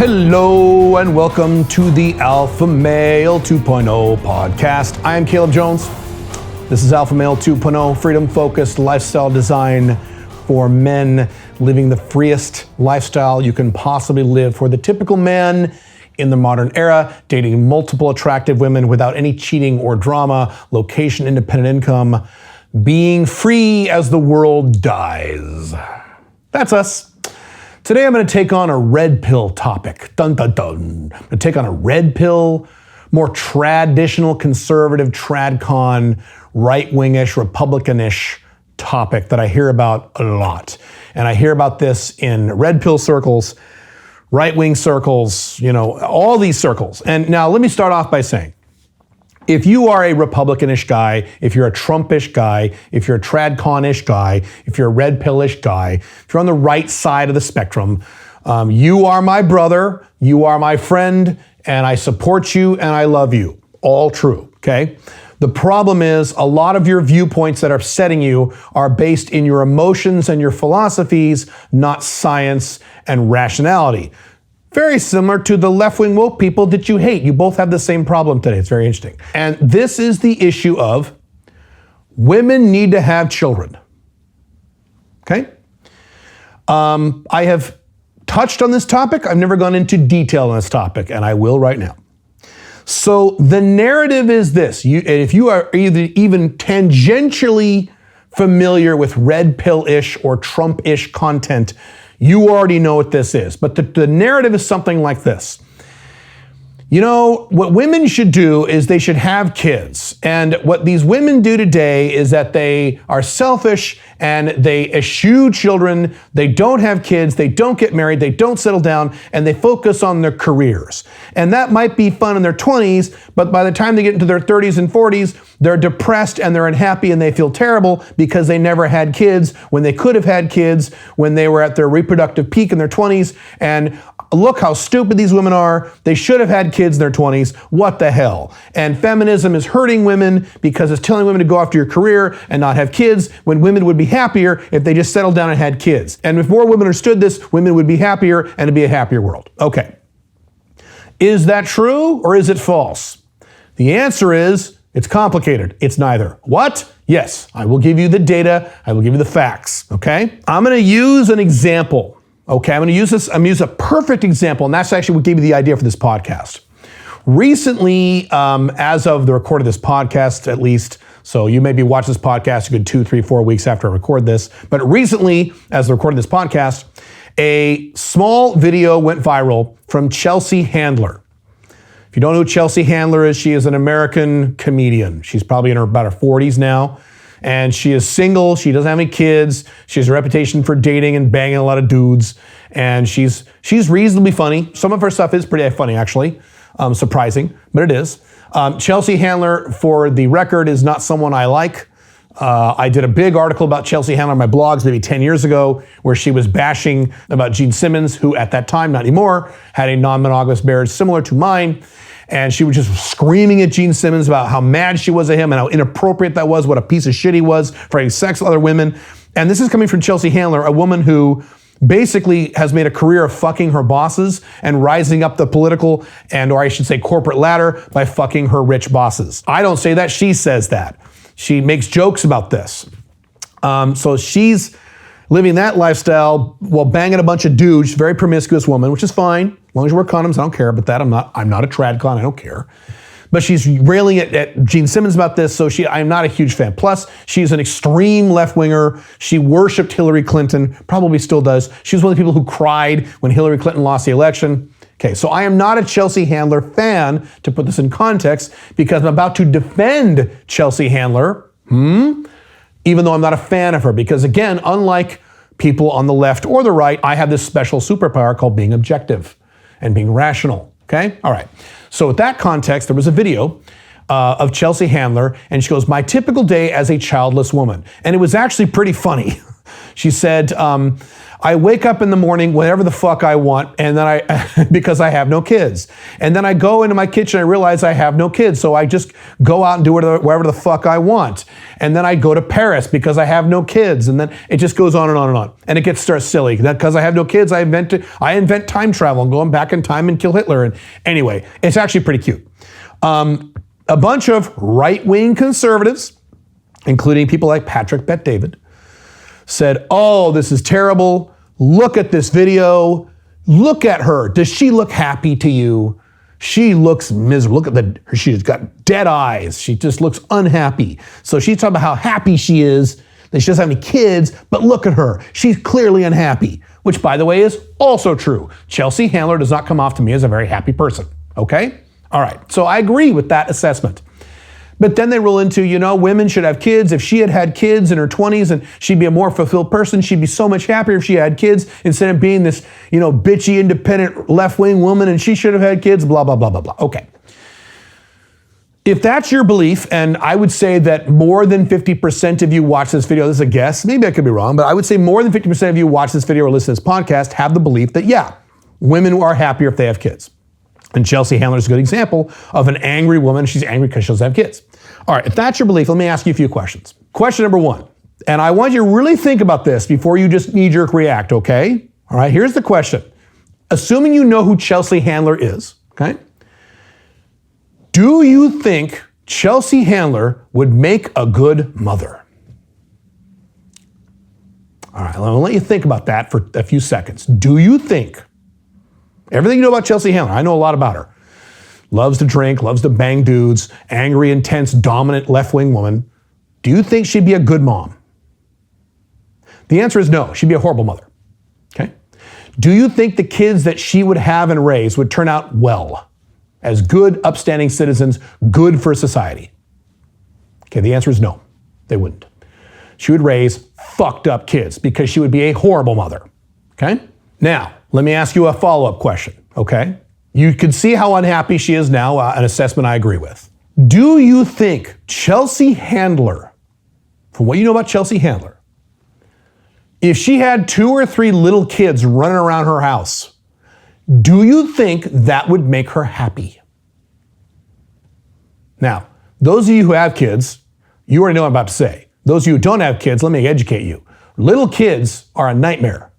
Hello and welcome to the Alpha Male 2.0 podcast. I am Caleb Jones. This is Alpha Male 2.0, freedom-focused lifestyle design for men living the freest lifestyle you can possibly live for the typical man in the modern era, dating multiple attractive women without any cheating or drama, location-independent income, being free as the world dies. That's us. Today I'm going to take on a red pill topic. Dun dun dun. I'm going to take on a red pill, more traditional conservative, tradcon, right-wingish, Republicanish topic that I hear about a lot. And I hear about this in red pill circles, right-wing circles, all these circles. And now let me start off by saying, if you are a Republicanish guy, if you're a Trumpish guy, if you're a tradconish guy, if you're a red pillish guy, if you're on the right side of the spectrum, you are my brother, you are my friend, and I support you and I love you. All true, okay? The problem is a lot of your viewpoints that are upsetting you are based in your emotions and your philosophies, not science and rationality. Very similar to the left-wing woke people that you hate. You both have the same problem today. It's very interesting. And this is the issue of women need to have children. Okay? I have touched on this topic. I've never gone into detail on this topic, and I will right now. So the narrative is this. If you are even tangentially familiar with red pill-ish or Trump-ish content, you already know what this is. But the narrative is something like this. What women should do is they should have kids. And what these women do today is that they are selfish and they eschew children. They don't have kids. They don't get married. They don't settle down, and they focus on their careers. And that might be fun in their 20s, but by the time they get into their 30s and 40s, they're depressed and they're unhappy and they feel terrible because they never had kids when they could have had kids when they were at their reproductive peak in their 20s. And look how stupid these women are. They should have had kids in their 20s. What the hell? And feminism is hurting women because it's telling women to go after your career and not have kids when women would be happier if they just settled down and had kids. And if more women understood this, women would be happier and it'd be a happier world. Okay. Is that true or is it false? The answer is it's complicated. It's neither. What? Yes, I will give you the data. I will give you the facts. Okay? I'm going to use an example. Okay, I'm going to use a perfect example, and that's actually what gave me the idea for this podcast. Recently, as of the record of this podcast, at least, so you maybe watch this podcast a good 2, 3, 4 weeks after I record this, but recently, as the recording of this podcast, a small video went viral from Chelsea Handler. If you don't know who Chelsea Handler is, she is an American comedian. She's probably in about her 40s now. And she is single, she doesn't have any kids, she has a reputation for dating and banging a lot of dudes, and she's reasonably funny. Some of her stuff is pretty funny, actually. Surprising, but it is. Chelsea Handler, for the record, is not someone I like. I did a big article about Chelsea Handler on my blogs maybe 10 years ago, where she was bashing about Gene Simmons, who at that time, not anymore, had a non-monogamous marriage similar to mine. And she was just screaming at Gene Simmons about how mad she was at him and how inappropriate that was, what a piece of shit he was for having sex with other women. And this is coming from Chelsea Handler, a woman who basically has made a career of fucking her bosses and rising up the political or I should say corporate ladder by fucking her rich bosses. I don't say that, she says that. She makes jokes about this. So she's living that lifestyle while banging a bunch of dudes, very promiscuous woman, which is fine. As long as you wear condoms, I don't care about that. I'm not a tradcon, I don't care. But she's railing at Gene Simmons about this, so I'm not a huge fan. Plus, she's an extreme left-winger. She worshipped Hillary Clinton, probably still does. She was one of the people who cried when Hillary Clinton lost the election. Okay, so I am not a Chelsea Handler fan, to put this in context, because I'm about to defend Chelsea Handler, even though I'm not a fan of her. Because again, unlike people on the left or the right, I have this special superpower called being objective and being rational, okay? All right, so with that context, there was a video of Chelsea Handler, and she goes, "My typical day as a childless woman." And it was actually pretty funny. She said, I wake up in the morning whenever the fuck I want, and then because I have no kids. And then I go into my kitchen, I realize I have no kids, so I just go out and do whatever the fuck I want. And then I go to Paris because I have no kids, and then it just goes on and on and on. And it starts silly. Because I have no kids, I invent time travel and going back in time and kill Hitler. And anyway, it's actually pretty cute. A bunch of right-wing conservatives, including people like Patrick Bet-David, said, oh, this is terrible. Look at this video. Look at her. Does she look happy to you? She looks miserable. Look at she's got dead eyes. She just looks unhappy. So she's talking about how happy she is, that she doesn't have any kids, but look at her. She's clearly unhappy, which, by the way, is also true. Chelsea Handler does not come off to me as a very happy person, okay? All right, so I agree with that assessment. But then they roll into, women should have kids. If she had had kids in her 20s, and she'd be a more fulfilled person, she'd be so much happier if she had kids instead of being this, bitchy, independent, left-wing woman, and she should have had kids, blah, blah, blah, blah, blah. Okay. If that's your belief, and I would say that more than 50% of you watch this video, this is a guess, maybe I could be wrong, but I would say more than 50% of you watch this video or listen to this podcast have the belief that, yeah, women are happier if they have kids. And Chelsea Handler is a good example of an angry woman. She's angry because she doesn't have kids. All right, if that's your belief, let me ask you a few questions. Question number one, and I want you to really think about this before you just knee-jerk react, okay? All right, here's the question. Assuming you know who Chelsea Handler is, okay? Do you think Chelsea Handler would make a good mother? All right, I'll let you think about that for a few seconds. Do you think, everything you know about Chelsea Handler, I know a lot about her. Loves to drink, loves to bang dudes, angry, intense, dominant left-wing woman. Do you think she'd be a good mom? The answer is no, she'd be a horrible mother, okay? Do you think the kids that she would have and raise would turn out well, as good, upstanding citizens, good for society? Okay, the answer is no, they wouldn't. She would raise fucked up kids because she would be a horrible mother, okay? Now, let me ask you a follow-up question, okay? You can see how unhappy she is now, an assessment I agree with. Do you think Chelsea Handler, from what you know about Chelsea Handler, if she had 2 or 3 little kids running around her house, do you think that would make her happy? Now, those of you who have kids, you already know what I'm about to say. Those of you who don't have kids, let me educate you. Little kids are a nightmare.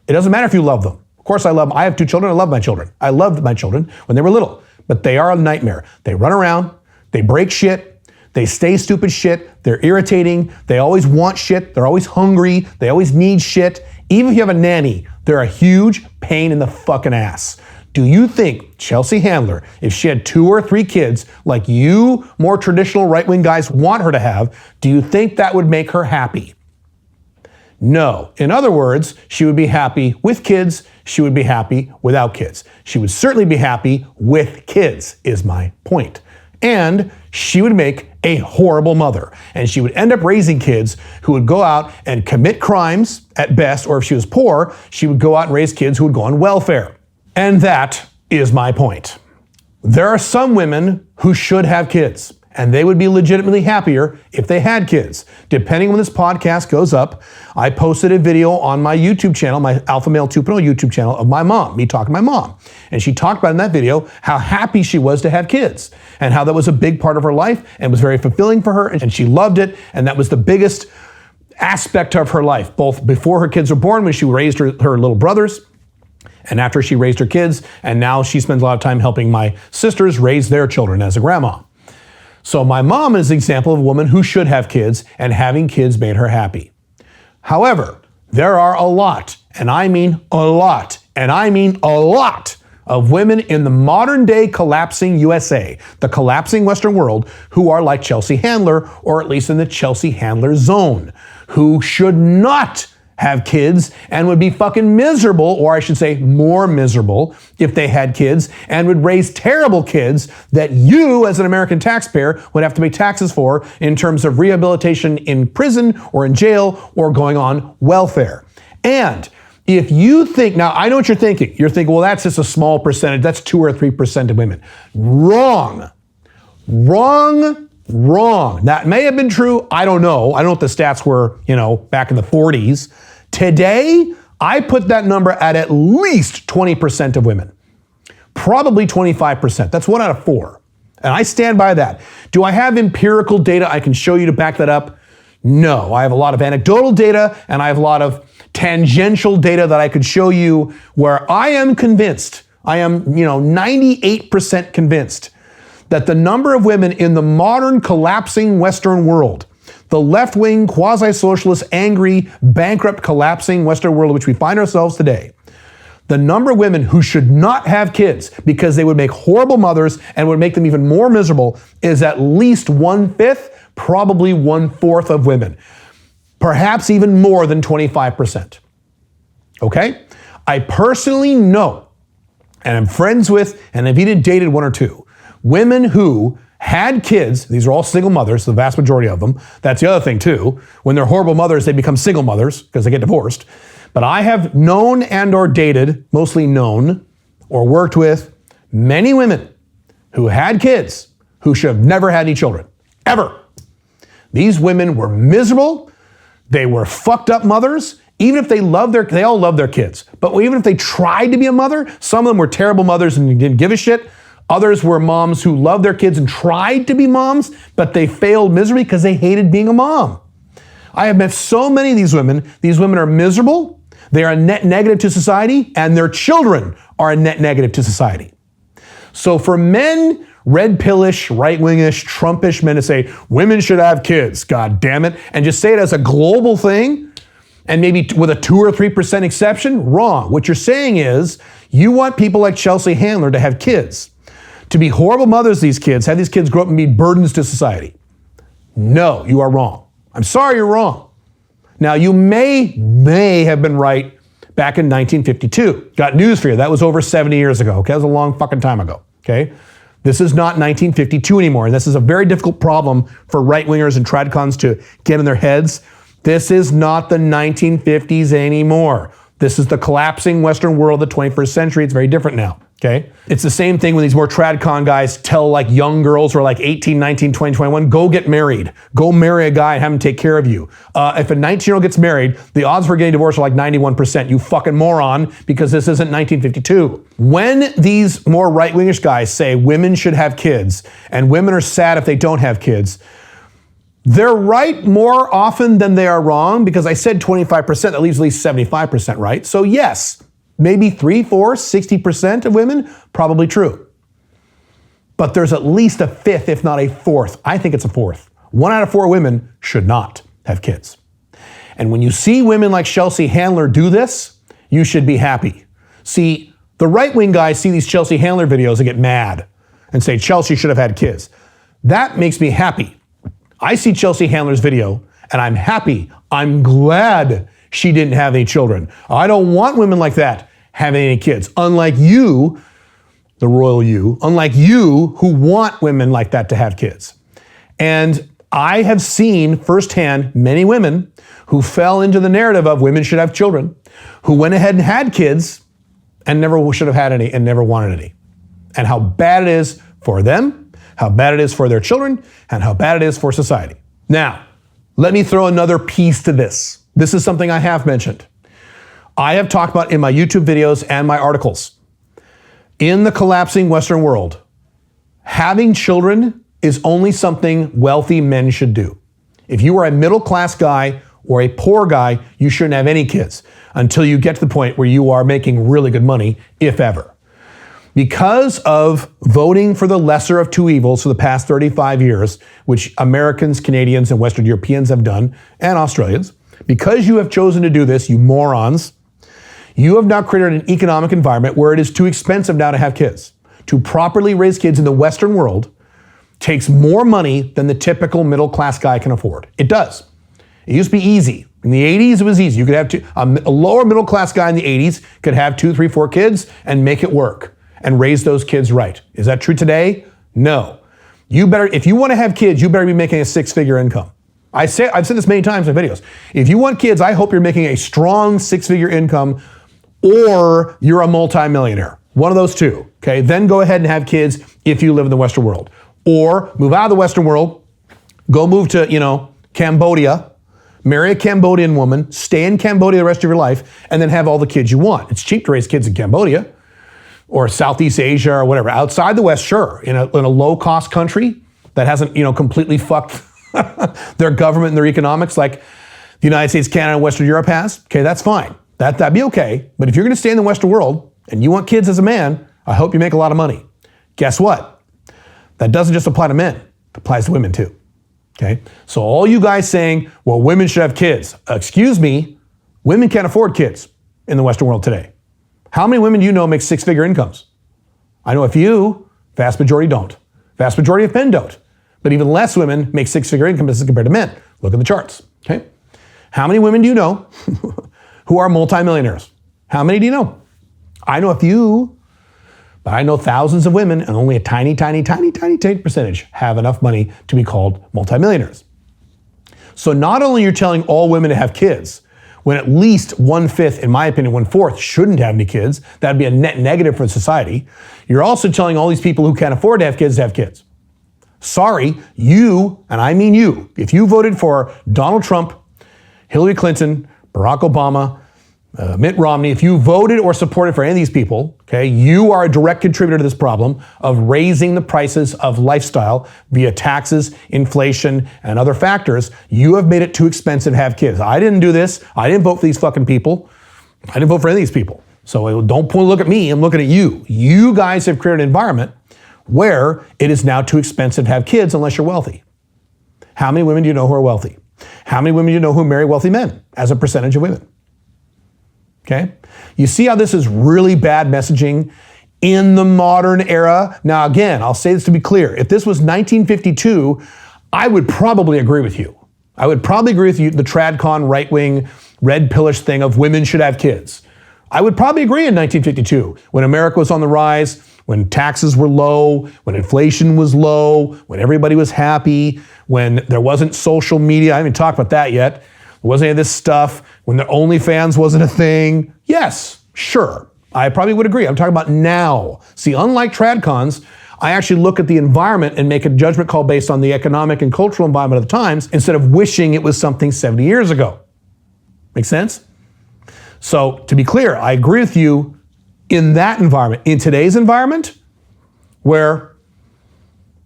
It doesn't matter if you love them. Of course I love them. I have 2 children. I love my children. I loved my children when they were little, but they are a nightmare. They run around, they break shit, they say stupid shit, they're irritating, they always want shit, they're always hungry, they always need shit. Even if you have a nanny, they're a huge pain in the fucking ass. Do you think Chelsea Handler, if she had 2 or 3 kids like you more traditional right-wing guys want her to have, do you think that would make her happy? No. In other words, she would be happy with kids. She would be happy without kids. She would certainly be happy with kids, is my point. And she would make a horrible mother. And she would end up raising kids who would go out and commit crimes at best, or if she was poor, she would go out and raise kids who would go on welfare. And that is my point. There are some women who should have kids, and they would be legitimately happier if they had kids. Depending when this podcast goes up, I posted a video on my YouTube channel, my Alpha Male 2.0 YouTube channel, of my mom, me talking to my mom. And she talked about in that video how happy she was to have kids and how that was a big part of her life and was very fulfilling for her, and she loved it, and that was the biggest aspect of her life, both before her kids were born, when she raised her little brothers, and after she raised her kids, and now she spends a lot of time helping my sisters raise their children as a grandma. So my mom is an example of a woman who should have kids, and having kids made her happy. However, there are a lot, and I mean a lot, and I mean a lot, of women in the modern day collapsing USA, the collapsing Western world, who are like Chelsea Handler, or at least in the Chelsea Handler zone, who should not have kids and would be fucking miserable, or I should say more miserable, if they had kids, and would raise terrible kids that you as an American taxpayer would have to pay taxes for in terms of rehabilitation in prison or in jail or going on welfare. And if you think, now I know what you're thinking. You're thinking, well, that's just a small percentage. That's 2 or 3% of women. Wrong. Wrong. Wrong. That may have been true. I don't know. I don't know what the stats were, back in the 40s. Today, I put that number at least 20% of women. Probably 25%. That's 1 out of 4. And I stand by that. Do I have empirical data I can show you to back that up? No. I have a lot of anecdotal data and I have a lot of tangential data that I could show you where I am convinced, I am, 98% convinced that the number of women in the modern collapsing Western world, the left-wing, quasi-socialist, angry, bankrupt, collapsing Western world in which we find ourselves today, the number of women who should not have kids because they would make horrible mothers and would make them even more miserable is at least 1/5, probably 1/4 of women. Perhaps even more than 25%. Okay? I personally know, and I'm friends with, and have even dated 1 or 2, women who had kids. These are all single mothers, the vast majority of them. That's the other thing too. When they're horrible mothers, they become single mothers because they get divorced. But I have known and or dated, mostly known, or worked with many women who had kids who should have never had any children. Ever. These women were miserable. They were fucked up mothers. Even if they all love their kids. But even if they tried to be a mother, some of them were terrible mothers and didn't give a shit. Others were moms who loved their kids and tried to be moms, but they failed miserably because they hated being a mom. I have met so many of these women. These women are miserable. They are a net negative to society, and their children are a net negative to society. So for men, red pillish, right-wingish, Trumpish men to say, women should have kids, God damn it, and just say it as a global thing, and maybe with a 2 or 3% exception, wrong. What you're saying is, you want people like Chelsea Handler to have kids, to be horrible mothers to these kids, have these kids grow up and be burdens to society. No, you are wrong. I'm sorry you're wrong. Now, you may have been right back in 1952. Got news for you. That was over 70 years ago. Okay, that was a long fucking time ago. Okay, this is not 1952 anymore, and this is a very difficult problem for right-wingers and tradcons to get in their heads. This is not the 1950s anymore. This is the collapsing Western world of the 21st century. It's very different now. Okay? It's the same thing when these more tradcon guys tell like young girls who are like 18, 19, 20, 21, go get married. Go marry a guy and have him take care of you. If a 19-year-old gets married, the odds for getting divorced are like 91%. You fucking moron, because this isn't 1952. When these more right-wingish guys say women should have kids and women are sad if they don't have kids, they're right more often than they are wrong, because I said 25%, that leaves at least 75% right. So yes, maybe 3, 4, 60% of women, probably true. But there's at least a 5th, if not a 4th. I think it's a 4th. 1 out of 4 women should not have kids. And when you see women like Chelsea Handler do this, you should be happy. See, the right-wing guys see these Chelsea Handler videos and get mad and say Chelsea should have had kids. That makes me happy. I see Chelsea Handler's video and I'm happy. I'm glad she didn't have any children. I don't want women like that having any kids. Unlike you, the royal you, unlike you who want women like that to have kids. And I have seen firsthand many women who fell into the narrative of women should have children, who went ahead and had kids and never should have had any and never wanted any. And how bad it is for them, how bad it is for their children, and how bad it is for society. Now, let me throw another piece to this. This is something I have mentioned. I have talked about in my YouTube videos and my articles. In the collapsing Western world, having children is only something wealthy men should do. If you are a middle-class guy or a poor guy, you shouldn't have any kids until you get to the point where you are making really good money, if ever. Because of voting for the lesser of two evils for the past 35 years, which Americans, Canadians, and Western Europeans have done, and Australians, because you have chosen to do this, you morons, you have now created an economic environment where it is too expensive now to have kids. To properly raise kids in the Western world takes more money than the typical middle-class guy can afford. It does. It used to be easy. In the 80s, it was easy. You could have a lower middle-class guy in the 80s could have 2, 3, 4 kids and make it work and raise those kids right. Is that true today? No. If you want to have kids, you better be making a 6-figure income. I've said this many times in videos. If you want kids, I hope you're making a strong 6-figure income, or you're a multimillionaire. One of those two, okay? Then go ahead and have kids if you live in the Western world. Or move out of the Western world, Go move to, Cambodia, marry a Cambodian woman, stay in Cambodia the rest of your life, and then have all the kids you want. It's cheap to raise kids in Cambodia or Southeast Asia or whatever. Outside the West, sure. In a low-cost country that hasn't, completely fucked their government and their economics like the United States, Canada, and Western Europe has, okay, that's fine. That'd be okay. But if you're going to stay in the Western world and you want kids as a man, I hope you make a lot of money. Guess what? That doesn't just apply to men. It applies to women too. Okay? So all you guys saying, well, women should have kids. Excuse me, women can't afford kids in the Western world today. How many women do you know make six-figure incomes? I know a few, vast majority don't. Vast majority of men don't. But even less women make six-figure incomes compared to men. Look at the charts, okay? How many women do you know who are multimillionaires? How many do you know? I know a few, but I know thousands of women, and only a tiny percentage have enough money to be called multimillionaires. So not only you're telling all women to have kids, when at least 1/5, in my opinion, 1/4 shouldn't have any kids, that'd be a net negative for society. You're also telling all these people who can't afford to have kids. Sorry, you, and I mean you, if you voted for Donald Trump, Hillary Clinton, Barack Obama, Mitt Romney, if you voted or supported for any of these people, okay, you are a direct contributor to this problem of raising the prices of lifestyle via taxes, inflation, and other factors. You have made it too expensive to have kids. I didn't do this. I didn't vote for these fucking people. I didn't vote for any of these people. So don't look at me, I'm looking at you. You guys have created an environment where it is now too expensive to have kids unless you're wealthy. How many women do you know who are wealthy? How many women do you know who marry wealthy men as a percentage of women? Okay? You see how this is really bad messaging in the modern era? Now again, I'll say this to be clear. If this was 1952, I would probably agree with you. I would probably agree with you, the tradcon right-wing, red pillish thing of women should have kids. I would probably agree in 1952, when America was on the rise, when taxes were low, when inflation was low, when everybody was happy, when there wasn't social media. I haven't even talked about that yet. There wasn't any of this stuff. When the OnlyFans wasn't a thing. Yes, sure. I probably would agree. I'm talking about now. See, unlike tradcons, I actually look at the environment and make a judgment call based on the economic and cultural environment of the times instead of wishing it was something 70 years ago. Make sense? So to be clear, I agree with you in that environment. In today's environment, where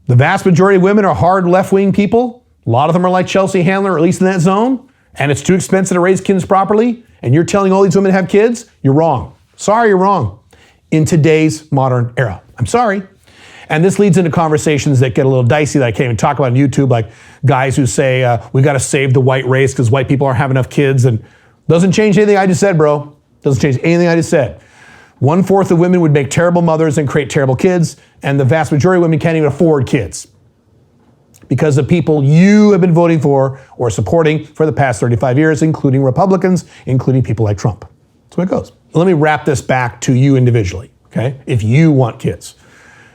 the vast majority of women are hard left-wing people, a lot of them are like Chelsea Handler, or at least in that zone, and it's too expensive to raise kids properly, and you're telling all these women to have kids, you're wrong. Sorry, you're wrong. In today's modern era. I'm sorry. And this leads into conversations that get a little dicey that I can't even talk about on YouTube, like guys who say, we got to save the white race because white people aren't having enough kids, and doesn't change anything I just said, bro. Doesn't change anything I just said. 1/4 of women would make terrible mothers and create terrible kids, and the vast majority of women can't even afford kids because of people you have been voting for or supporting for the past 35 years, including Republicans, including people like Trump. That's the way it goes. Let me wrap this back to you individually, okay? If you want kids,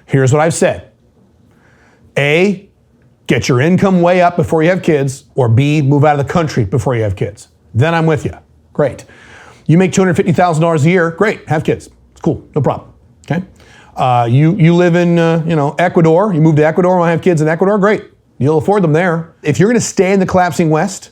here's what I've said. A, get your income way up before you have kids, or B, move out of the country before you have kids. Then I'm with you. Great. You make $250,000 a year, great, have kids. It's cool, no problem, okay? You live in Ecuador, you move to Ecuador, want to have kids in Ecuador, great. You'll afford them there. If you're gonna stay in the collapsing West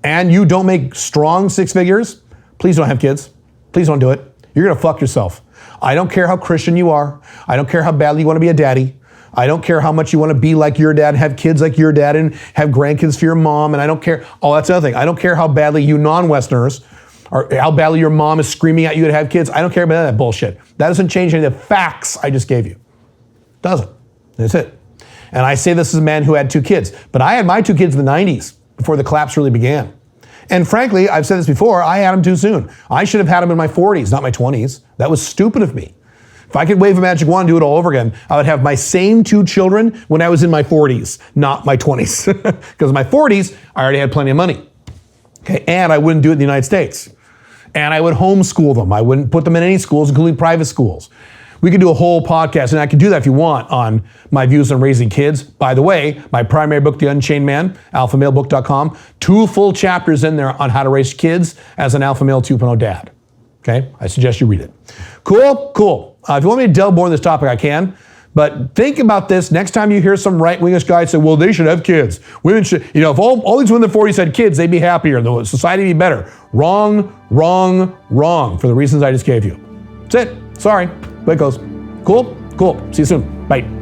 and you don't make strong six figures, please don't have kids. Please don't do it. You're gonna fuck yourself. I don't care how Christian you are. I don't care how badly you wanna be a daddy. I don't care how much you want to be like your dad, have kids like your dad, and have grandkids for your mom, and I don't care, that's the other thing. I don't care how badly you non-Westerners, or how badly your mom is screaming at you to have kids. I don't care about that bullshit. That doesn't change any of the facts I just gave you. Doesn't. That's it. And I say this as a man who had 2 kids, but I had my 2 kids in the 90s, before the collapse really began. And frankly, I've said this before, I had them too soon. I should have had them in my 40s, not my 20s. That was stupid of me. If I could wave a magic wand and do it all over again, I would have my same 2 children when I was in my 40s, not my 20s. Because in my 40s, I already had plenty of money. Okay, and I wouldn't do it in the United States. And I would homeschool them. I wouldn't put them in any schools, including private schools. We could do a whole podcast, and I could do that if you want, on my views on raising kids. By the way, my primary book, The Unchained Man, alphamalebook.com, 2 full chapters in there on how to raise kids as an alpha male 2.0 dad. Okay, I suggest you read it. Cool? Cool. If you want me to delve more on this topic, I can. But think about this next time you hear some right-wingish guy say, well, they should have kids. Women should, if all these women in their 40s had kids, they'd be happier. The society would be better. Wrong, wrong, wrong for the reasons I just gave you. That's it. Sorry. Way it goes. Cool? Cool. See you soon. Bye.